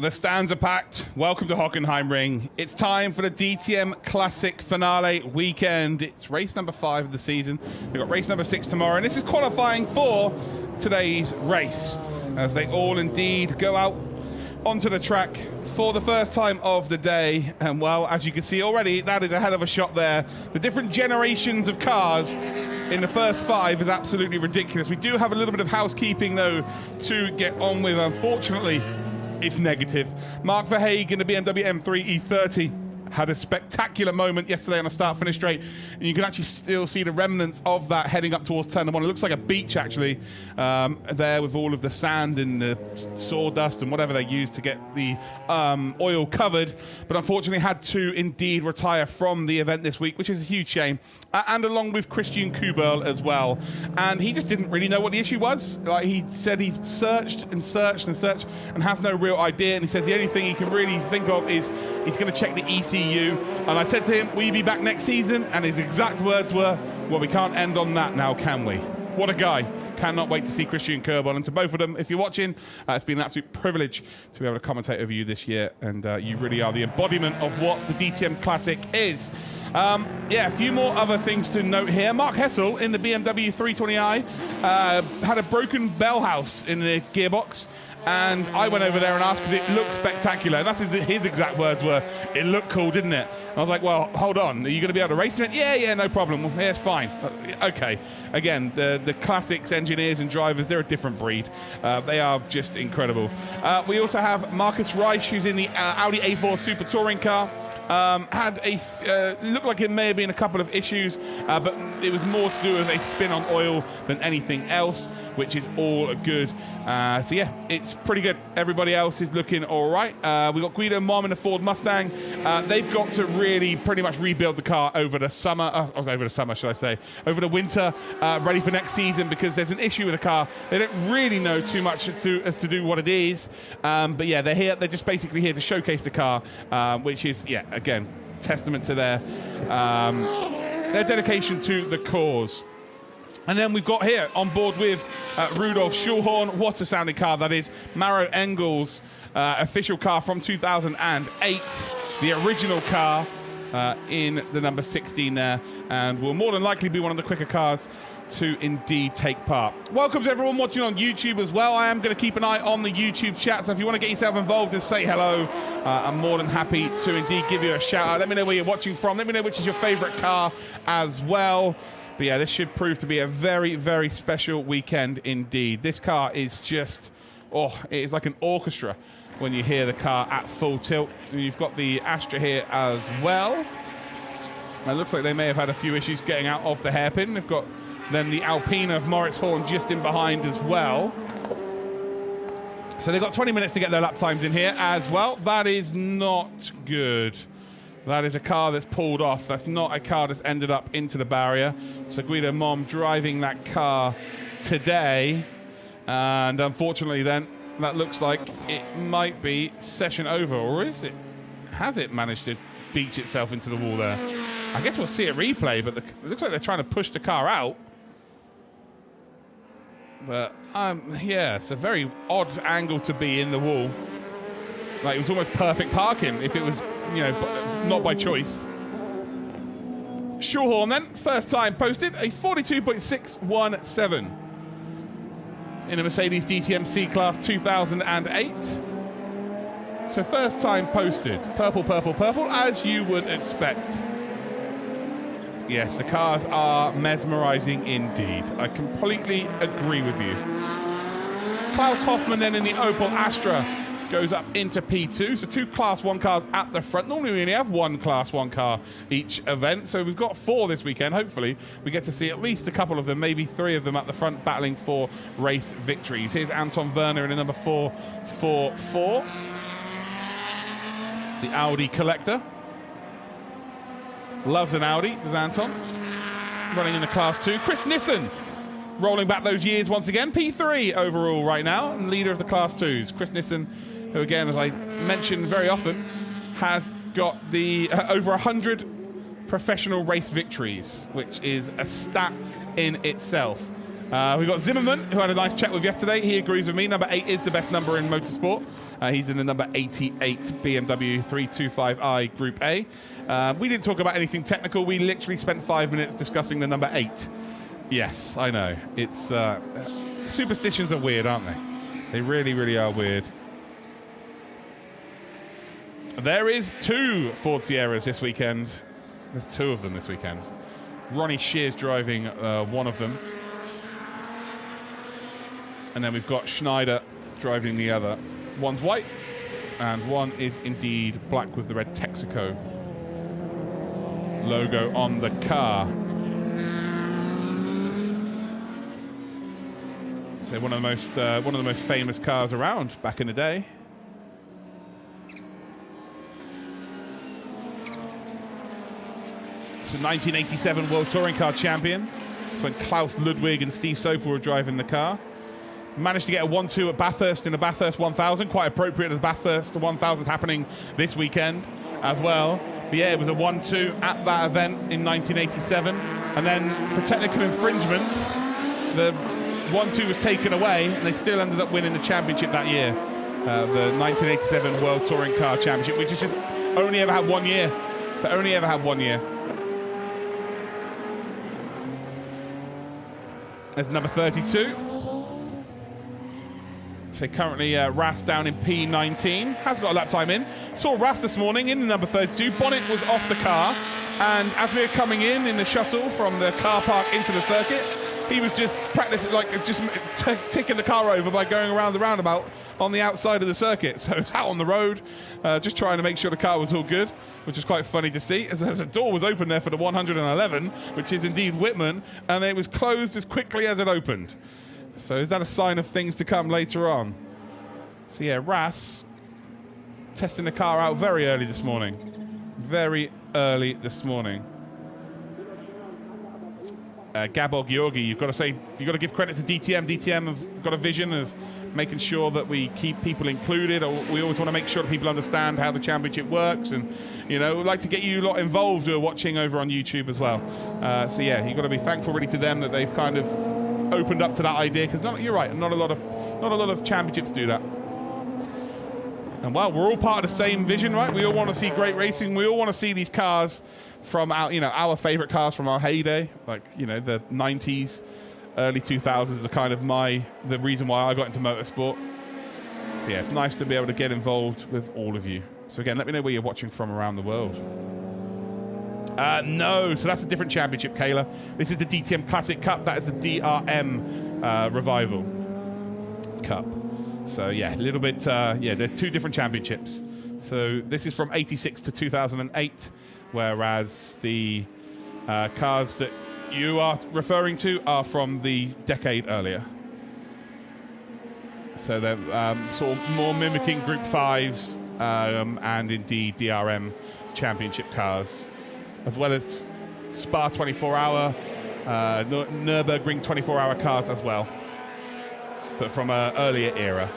The stands are packed. Welcome to Hockenheimring. It's time for the DTM Classic Finale weekend. It's race number 5 of the season. We've got race number 6 tomorrow, and this is qualifying for today's race, as they all indeed go out onto the track for the first time of the day. And well, as you can see already, that is a hell of a shot there. The different generations of cars in the first 5 is absolutely ridiculous. We do have a little bit of housekeeping, though, to get on with. Unfortunately, it's negative. Mark Verhaeghe in the BMW M3 E30 had a spectacular moment yesterday on a start-finish straight, and you can actually still see the remnants of that heading up towards turn 1. It looks like a beach, actually, there with all of the sand and the sawdust and whatever they used to get the oil covered, but unfortunately had to indeed retire from the event this week, which is a huge shame, and along with Christian Kubel as well. And he just didn't really know what the issue was. Like, he said he's searched and searched and searched and has no real idea, and he says the only thing he can really think of is he's going to check the ECU. And I said to him, will you be back next season? And his exact words were, well, we can't end on that now, can we? What a guy. Cannot wait to see Christian Kubel. And to both of them, if you're watching, it's been an absolute privilege to be able to commentate over you this year. And you really are the embodiment of what the DTM Classic is. Yeah, a few more other things to note here. Mark Hessel in the BMW 320i had a broken bell house in the gearbox. And I went over there and asked because it looked spectacular. And that's his exact words were, it looked cool, didn't it? And I was like, well, hold on. Are you going to be able to race in it? Yeah, no problem. Well, yeah, it's fine. Okay. Again, the Classics engineers and drivers, they're a different breed. They are just incredible. We also have Marcus Reich, who's in the Audi A4 Super Touring car. Had a looked like it may have been a couple of issues, but it was more to do with a spin on oil than anything else, which is all good. So yeah, it's pretty good. Everybody else is looking all right. We got Guido Mom in a Ford Mustang. They've got to really pretty much rebuild the car over the summer. Over the summer, should I say? Over the winter, ready for next season, because there's an issue with the car. They don't really know too much as to do what it is. But yeah, they're here. They're just basically here to showcase the car, which is, yeah, again, testament to their dedication to the cause. And then we've got here on board with Rudolf Schulhorn. What a sounding car that is. Maro Engel's official car from 2008. The original car in the number 16 there. And will more than likely be one of the quicker cars to indeed take part. Welcome to everyone watching on YouTube as well. I am going to keep an eye on the YouTube chat, so if you want to get yourself involved and say hello, I'm more than happy to indeed give you a shout out. Let me know where you're watching from. Let me know which is your favorite car as well. But yeah, this should prove to be a very, very special weekend indeed. This car is just, oh, it is like an orchestra when you hear the car at full tilt. And you've got the Astra here as well. It looks like they may have had a few issues getting out of the hairpin. They've got then the Alpine of Moritz Horn just in behind as well. So they've got 20 minutes to get their lap times in here as well. That is not good. That is a car that's pulled off. That's not a car that's ended up into the barrier. So Guido Mom driving that car today. And unfortunately then, that looks like it might be session over. Or is it? Has it managed to beach itself into the wall there? I guess we'll see a replay, but it looks like they're trying to push the car out. But, yeah, it's a very odd angle to be in the wall. Like, it was almost perfect parking if it was, you know, not by choice. Schulhorn then, first time posted, a 42.617 in a Mercedes DTM C-Class 2008. So first time posted. Purple, purple, purple, as you would expect. Yes, the cars are mesmerizing indeed. I completely agree with you. Klaus Hoffmann then in the Opel Astra goes up into P2. So 2 Class 1 cars at the front. Normally we only have 1 Class 1 car each event. So we've got 4 this weekend. Hopefully we get to see at least a couple of them, maybe 3 of them at the front battling for race victories. Here's Anton Werner in the number 444. The Audi collector. Loves an Audi, does Anton. Running in the Class 2. Chris Nissen rolling back those years once again. P3 overall right now, and leader of the Class 2s. Chris Nissen, who again, as I mentioned very often, has got the over 100 professional race victories, which is a stat in itself. We've got Zimmerman, who I had a nice chat with yesterday. He agrees with me. Number 8 is the best number in motorsport. He's in the number 88 BMW 325i Group A. We didn't talk about anything technical. We literally spent 5 minutes discussing the number 8. Yes, I know. It's superstitions are weird, aren't they? They really, really are weird. There is 2 Ford Sierras this weekend. There's 2 of them this weekend. Ronnie Shear's driving one of them. And then we've got Schneider driving the other. One's white, and one is indeed black with the red Texaco logo on the car. So one of the most famous cars around back in the day. It's a 1987 World Touring Car champion. It's when Klaus Ludwig and Steve Soper were driving the car. Managed to get a 1-2 at Bathurst in the Bathurst 1000. Quite appropriate as Bathurst 1000 is happening this weekend as well. But yeah, it was a 1-2 at that event in 1987. And then for technical infringements, the 1-2 was taken away, and they still ended up winning the championship that year. The 1987 World Touring Car Championship, which is just only ever had 1 year. So only ever had 1 year. There's number 32. So currently Ras down in P19. Has got a lap time in. Saw Ras this morning in the number 32. Bonnet was off the car. And as we were coming in the shuttle from the car park into the circuit, he was just practicing, like just ticking the car over by going around the roundabout on the outside of the circuit. So it's out on the road, just trying to make sure the car was all good, which is quite funny to see. As a door was open there for the 111, which is indeed Whitman, and it was closed as quickly as it opened. So is that a sign of things to come later on? So yeah, Ras testing the car out very early this morning. Very early this morning. Gabor Georgi, you've got to give credit to DTM. DTM have got a vision of making sure that we keep people included. We always want to make sure that people understand how the championship works, and we'd like to get you lot involved who are watching over on YouTube as well. So yeah, you've got to be thankful really to them that they've kind of opened up to that idea, because you're right, not a lot of championships do that. And well, we're all part of the same vision, right? We all want to see great racing. We all want to see these cars from our favorite cars from our heyday, like the 90s, early 2000s are kind of the reason why I got into motorsport. So yeah, it's nice to be able to get involved with all of you. So again, let me know where you're watching from around the world. No, so that's a different championship, Kayla. This is the DTM Classic Cup. That is the DRM Revival Cup. So yeah, a little bit, they're 2 different championships. So this is from 86 to 2008, whereas the cars that you are referring to are from the decade earlier. So they're sort of more mimicking Group 5s and indeed DRM championship cars, as well as Spa 24-hour, Nürburgring 24-hour cars as well, but from an earlier era.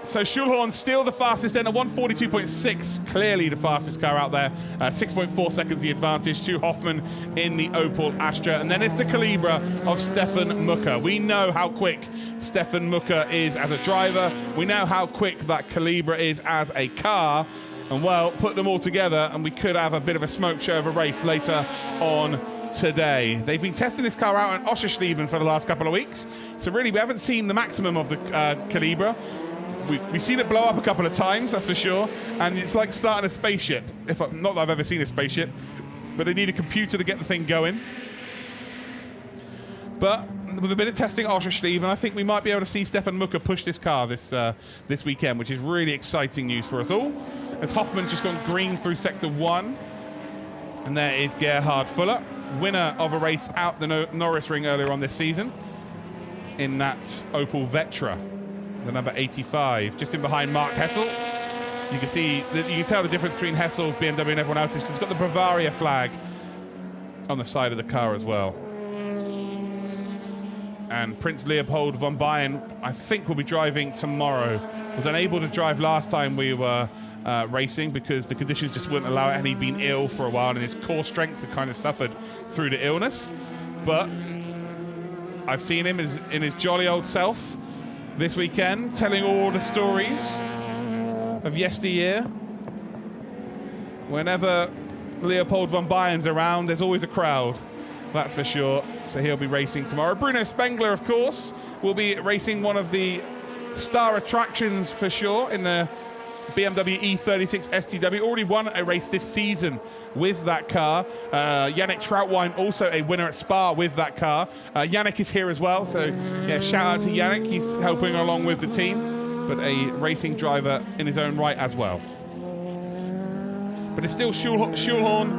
So Schulhorn still the fastest then, a 142.6, clearly the fastest car out there. 6.4 seconds the advantage to Hoffman in the Opel Astra. And then it's the Calibra of Stefan Mucker. We know how quick Stefan Mucker is as a driver. We know how quick that Calibra is as a car. And well, put them all together and we could have a bit of a smoke show of a race later on today. They've been testing this car out in Oschersleben for the last couple of weeks. So really, we haven't seen the maximum of the Calibra. We've seen it blow up a couple of times, that's for sure, and it's like starting a spaceship. Not that I've ever seen a spaceship, but they need a computer to get the thing going. But with a bit of testing at Oschersleben, I think we might be able to see Stefan Mucker push this car this weekend, which is really exciting news for us all. As Hoffman's just gone green through Sector 1. And there is Gerhard Fuller, winner of a race out the Norris Ring earlier on this season in that Opel Vectra. The number 85, just in behind Mark Hessel. You can tell the difference between Hessel's BMW and everyone else's, because it's got the Bavaria flag on the side of the car as well. And Prince Leopold von Bayern, I think, will be driving tomorrow. Was unable to drive last time we were racing because the conditions just wouldn't allow it, and he'd been ill for a while, and his core strength had kind of suffered through the illness. but I've seen him in his jolly old self this weekend, telling all the stories of yesteryear. Whenever Leopold von Bayern's around, there's always a crowd, that's for sure. So he'll be racing tomorrow. Bruno Spengler, of course, will be racing one of the star attractions for sure in the BMW E36 STW. Already won a race this season with that car. Yannick Trautwein, also a winner at Spa with that car. Yannick is here as well, so yeah, shout out to Yannick. He's helping along with the team, but a racing driver in his own right as well. But it's still Schulhorn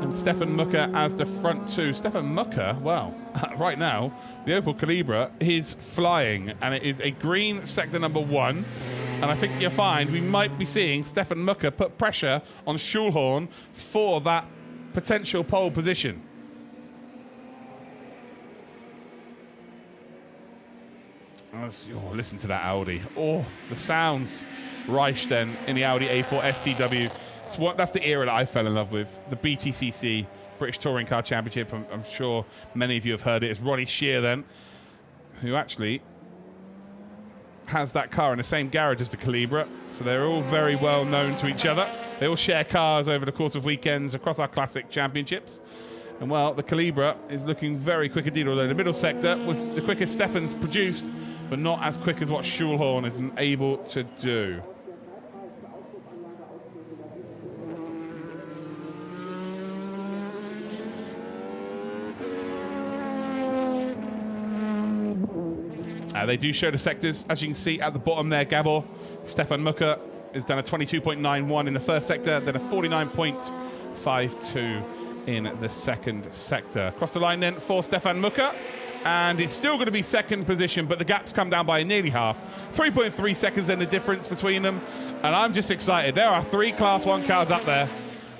and Stefan Mucker as the front two. Stefan Mucker, well, right now, the Opel Calibra is flying, and it is a green sector number 1. And I think you'll find we might be seeing Stefan Mucker put pressure on Schulhorn for that potential pole position. Listen to that Audi. Oh, the sounds. Reich then in the Audi A4 STW. That's the era that I fell in love with. The BTCC, British Touring Car Championship. I'm sure many of you have heard it. It's Ronnie Shear then, who actually has that car in the same garage as the Calibra, so they're all very well known to each other. They all share cars over the course of weekends across our classic championships. And well, the Calibra is looking very quick indeed, although the middle sector was the quickest Stefan's produced, but not as quick as what Schulhorn is able to do. They do show the sectors, as you can see at the bottom there, Gabor. Stefan Mucker has done a 22.91 in the first sector, then a 49.52 in the second sector. Across the line then for Stefan Mucker, and it's still going to be second position, but the gap's come down by nearly half. 3.3 seconds in the difference between them, and I'm just excited. There are 3 Class 1 cars up there.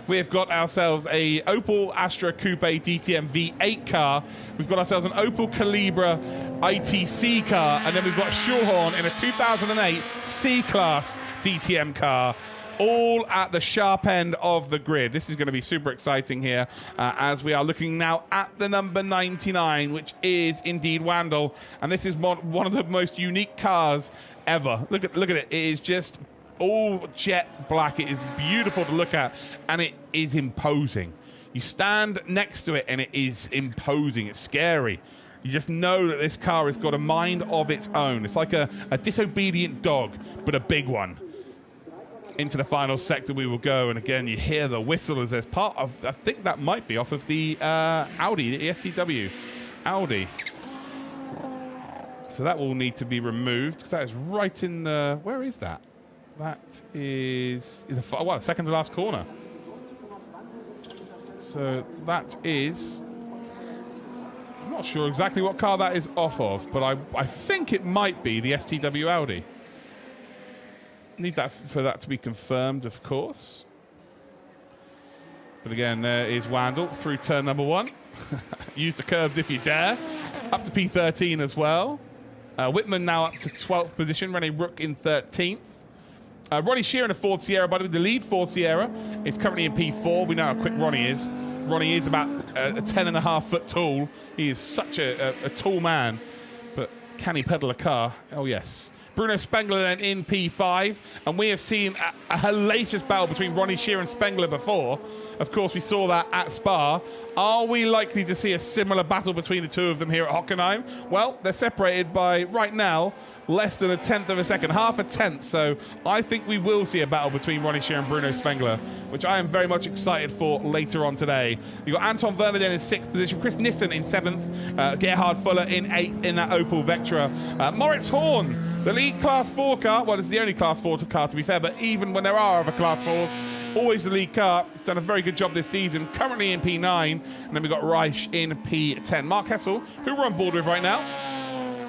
We've got ourselves a Opel Astra Coupe DTM V8 car. We've got ourselves an Opel Calibra ITC car, and then we've got Schulhorn in a 2008 C-Class DTM car, all at the sharp end of the grid. This is going to be super exciting here as we are looking now at the number 99, which is indeed Wandel, and this is one of the most unique cars ever. Look at it. It is just all jet black. It is beautiful to look at, and it is imposing. You stand next to it and it is imposing. It's scary. You just know that this car has got a mind of its own. It's like a disobedient dog, but a big one. Into the final sector we will go, and again you hear the whistle as there's part of, I think that might be off of the Audi, the STW Audi. So that will need to be removed, because that is right in the, where is that? That is the second to last corner. So that is, I'm not sure exactly what car that is off of, but I think it might be the STW Audi. Need that for that to be confirmed, of course. But again, there is Wandel through turn number 1. Use the curbs if you dare. Up to P13 as well. Whitman now up to 12th position. Rene Rook in 13th. Ronnie Shear in a Ford Sierra, by the way. The lead Ford Sierra is currently in P4. We know how quick Ronnie is. Ronnie is about a 10.5 foot tall. He is such a tall man. But can he pedal a car? Oh, yes. Bruno Spengler then in P5, and we have seen a hellacious battle between Ronnie Shear and Spengler before. Of course, we saw that at Spa. Are we likely to see a similar battle between the two of them here at Hockenheim? Well, they're separated by, right now, less than 1/10 of a second, half a tenth. So I think we will see a battle between Ronnie Shear and Bruno Spengler, which I am very much excited for later on today. You've got Anton Werner then in 6th position, Chris Nissen in 7th, Gerhard Fuller in 8th in that Opel Vectra. Moritz Horn, the lead Class 4 car. Well, it's the only Class 4 car, to be fair, but even when there are other Class 4s, always the lead car. He's done a very good job this season, currently in P9, and then we've got Reich in P10. Mark Hessel, who we're on board with right now,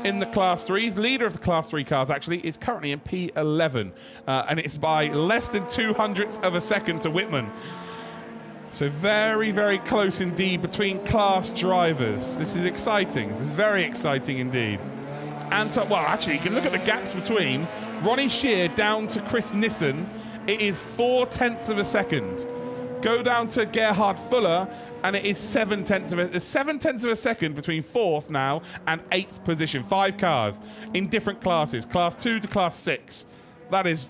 in the Class 3s, leader of the Class 3 cars actually, is currently in P11, and it's by less than 0.02 of a second to Whitman. So very, very close indeed between class drivers. This is exciting. This is very exciting indeed. And well, actually, you can look at the gaps between Ronnie Shear down to Chris Nissen. It is 0.4 of a second. Go down to Gerhard Fuller, and it is 7/10 of a second between 4th now and 8th position. 5 cars in different classes, Class 2 to Class 6. That is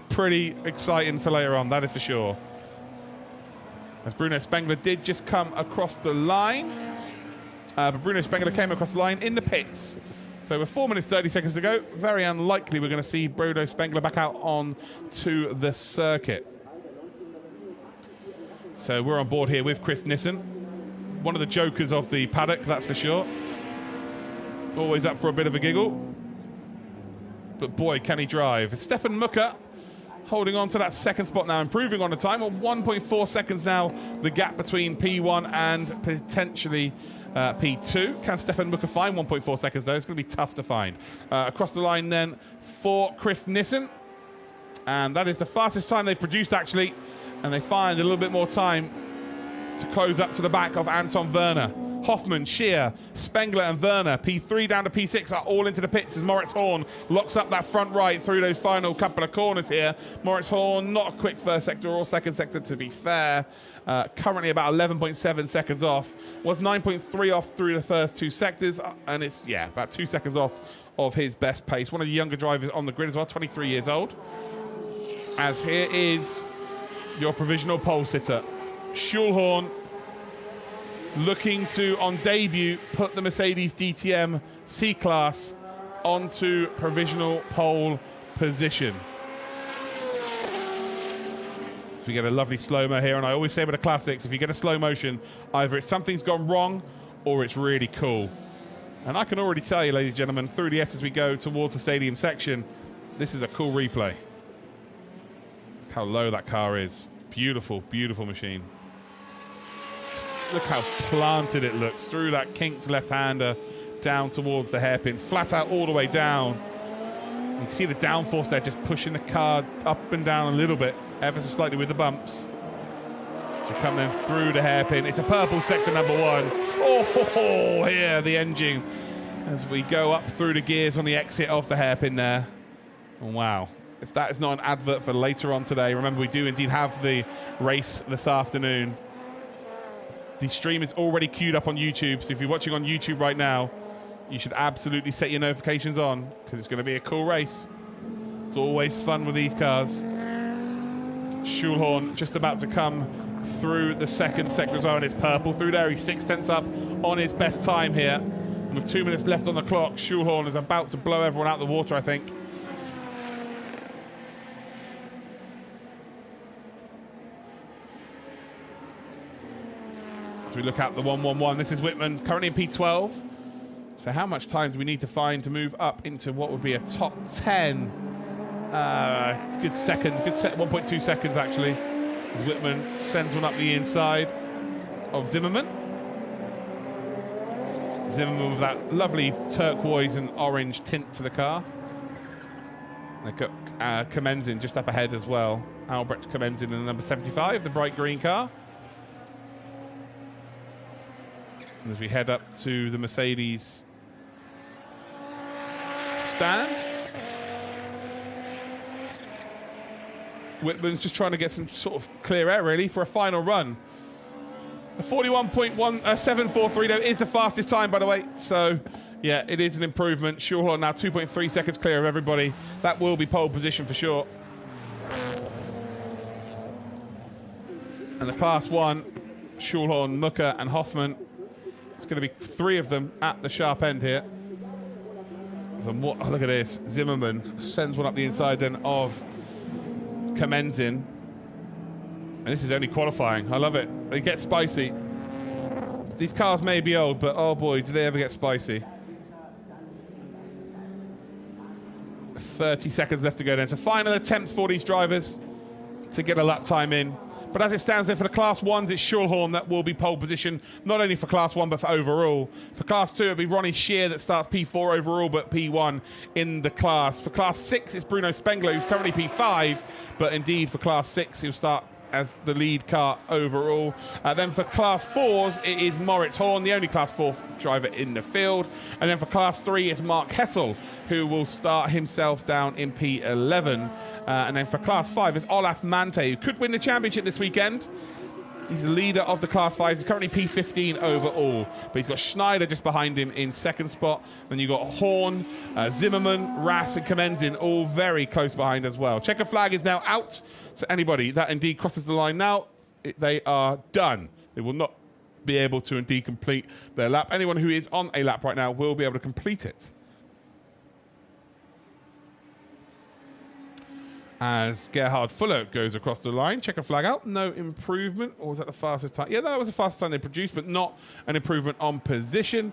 pretty exciting for later on, that is for sure. As Bruno Spengler did just come across the line. But Bruno Spengler came across the line in the pits. So with 4 minutes 30 seconds to go, very unlikely we're going to see Bruno Spengler back out on to the circuit. So we're on board here with Chris Nissen, one of the jokers of the paddock, that's for sure. Always up for a bit of a giggle. But boy, can he drive. Stefan Mucker holding on to that 2nd spot now, improving on the time. 1.4 seconds now, the gap between P1 and potentially P2. Can Stefan Mucker find 1.4 seconds though? It's going to be tough to find. Across the line then for Chris Nissen. And that is the fastest time they've produced actually. And they find a little bit more time to close up to the back of Anton Werner. Hoffman, Scheer, Spengler and Werner, P3 down to P6 are all into the pits as Moritz Horn locks up that front right through those final couple of corners here. Moritz Horn, not a quick first sector or second sector to be fair. Currently about 11.7 seconds off. Was 9.3 off through the first 2 sectors. And it's, yeah, about 2 seconds off of his best pace. One of the younger drivers on the grid as well, 23 years old. As here is your provisional pole sitter, Schulhorn, looking to, on debut, put the Mercedes DTM C-Class onto provisional pole position. So we get a lovely slow-mo here, and I always say with the classics, if you get a slow motion, either it's something's gone wrong or it's really cool. And I can already tell you, ladies and gentlemen, through the S as we go towards the stadium section, this is a cool replay. Look how low that car is. Beautiful, beautiful machine. Look how planted it looks through that kinked left-hander down towards the hairpin, flat out all the way down. You can see the downforce there just pushing the car up and down a little bit, ever so slightly with the bumps. So come then through the hairpin. It's a purple sector number 1. Oh, here the engine as we go up through the gears on the exit of the hairpin there. Wow. If that is not an advert for later on today, remember we do indeed have the race this afternoon. The stream is already queued up on YouTube, so if you're watching on YouTube right now, you should absolutely set your notifications on because it's going to be a cool race. It's always fun with these cars. Schulhorn just about to come through the 2nd sector as well, and it's purple through there. He's 6/10 up on his best time here. And with 2 minutes left on the clock, Schulhorn is about to blow everyone out of the water, I think. As we look at the 1-1-1, this is Whitman, currently in P12. So how much time do we need to find to move up into what would be a top 10? Good second, good set, 1.2 seconds actually. As Whitman sends one up the inside of Zimmerman. Zimmerman with that lovely turquoise and orange tint to the car. They've got Kamenzin just up ahead as well. Albrecht Kamenzin in the number 75, the bright green car. And as we head up to the Mercedes stand, Whitman's just trying to get some sort of clear air, really, for a final run. A 41.743 though is the fastest time, by the way. So, yeah, it is an improvement. Schulhorn now 2.3 seconds clear of everybody. That will be pole position for sure. And the Class 1, Schulhorn, Mucker and Hoffman. It's going to be 3 of them at the sharp end here. So what, oh, look at this. Zimmerman sends one up the inside then of Kamenzin. And this is only qualifying. I love it. They get spicy. These cars may be old, but oh boy, do they ever get spicy. 30 seconds left to go then. So final attempts for these drivers to get a lap time in. But as it stands there for the Class 1s, it's Schulhorn that will be pole position, not only for Class 1, but for overall. For Class 2, it'll be Ronnie Scheer that starts P4 overall, but P1 in the class. For Class 6, it's Bruno Spengler, who's currently P5, but indeed for Class 6, he'll start as the lead car overall. Then for Class 4s, it is Moritz Horn, the only Class 4 driver in the field. And then for Class 3, it's Mark Hessel, who will start himself down in P11. And then for Class 5, it's Olaf Mante, who could win the championship this weekend. He's the leader of the Class 5s. He's currently P15 overall. But he's got Schneider just behind him in second spot. Then you've got Horn, Zimmerman, Rass, and Kamenzin all very close behind as well. Checker flag is now out. So anybody that indeed crosses the line now, they are done. They will not be able to indeed complete their lap. Anyone who is on a lap right now will be able to complete it. As Gerhard Fuller goes across the line, checker flag out, no improvement. Or was that the fastest time? Yeah, that was the fastest time they produced, but not an improvement on position.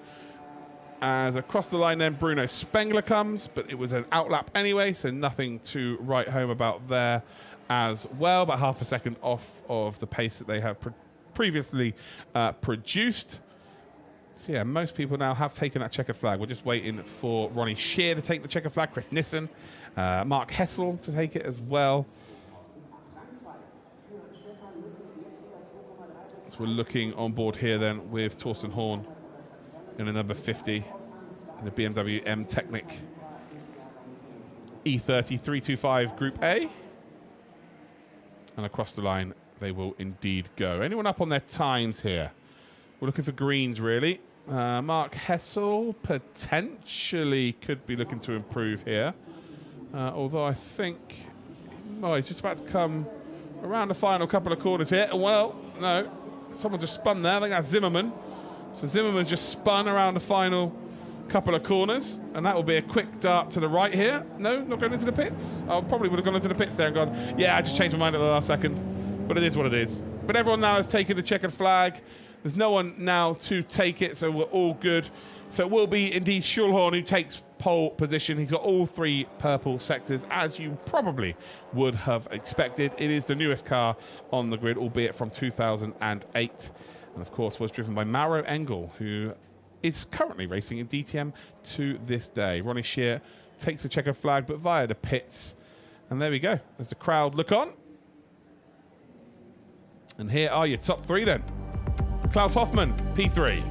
As across the line then, Bruno Spengler comes, but it was an outlap anyway, so nothing to write home about there as well, but half a second off of the pace that they have previously produced. So yeah, most people now have taken that checkered flag. We're just waiting for Ronnie Shear to take the checkered flag, Chris Nissen, Mark Hessel to take it as well. So we're looking on board here then with Torsten Horn in the number 50 in the BMW M Technic E30 325 Group A. And across the line, they will indeed go. Anyone up on their times here? We're looking for greens, really. Mark Hessel potentially could be looking to improve here. Although I think he's just about to come around the final couple of corners here. Well, no, someone just spun there. I think that's Zimmerman. So Zimmerman just spun around the final couple of corners, and that will be a quick dart to the right here. No, not going into the pits. I probably would have gone into the pits there and gone, yeah, I just changed my mind at the last second. But it is what it is. But everyone now has taken the checkered flag. There's no one now to take it, so we're all good. So it will be indeed Schulhorn who takes pole position. He's got all three purple sectors, as you probably would have expected. It is the newest car on the grid, albeit from 2008. And of course was driven by Mauro Engel, who is currently racing in DTM to this day. Ronnie Shear takes the checkered flag, but via the pits. And there we go, as the crowd look on. And here are your top three then. Klaus Hoffmann, P3.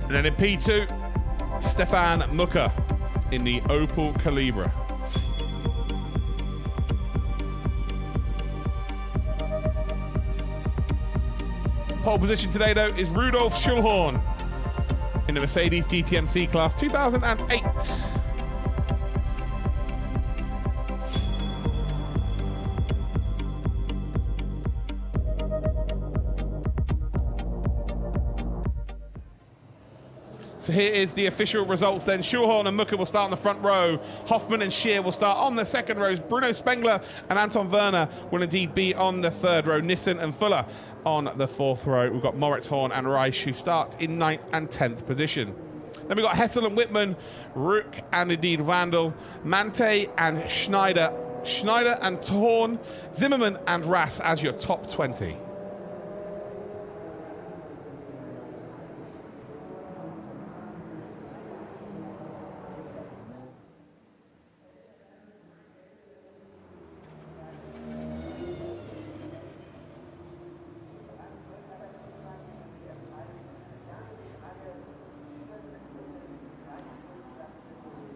And then in P2, Stefan Mucker in the Opel Calibra. Pole position today, though, is Rudolf Schulhorn in the Mercedes DTM C-Class 2008. So here is the official results then. Schulhorn and Mucker will start on the front row. Hoffmann and Shear will start on the second rows. Bruno Spengler and Anton Werner will indeed be on the third row. Nissen and Fuller on the fourth row. We've got Moritz, Horn and Reich who start in 9th and 10th position. Then we've got Hessel and Whitman, Rook and indeed Vandal, Mante and Schneider, Schneider and Horn, Zimmerman and Rass as your top 20.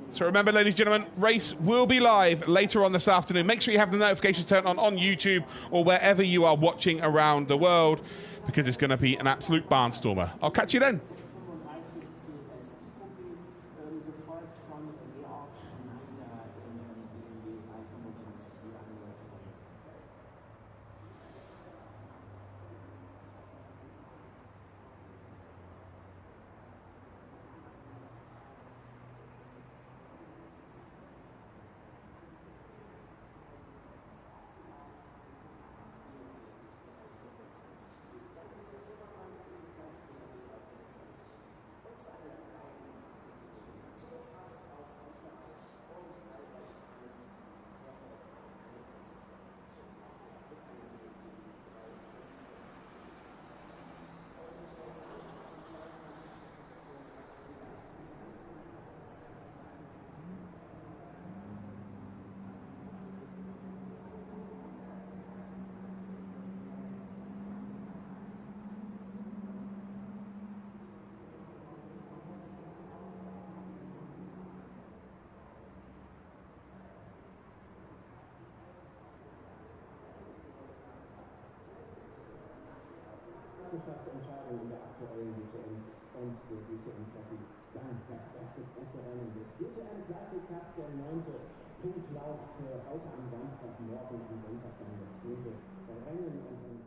So remember, ladies and gentlemen, race will be live later on this afternoon. Make sure you have the notifications turned on YouTube or wherever you are watching around the world, because it's going to be an absolute barnstormer. I'll catch you then. Meisterschaftsentscheidung in der aktuellen DTM und der DTM Trophy. Dann das erste Presserennen des DTM CLASSIC Cups, der 9. Punktlauf für heute am Samstagmorgen, am Sonntag dann das 10. Rennen und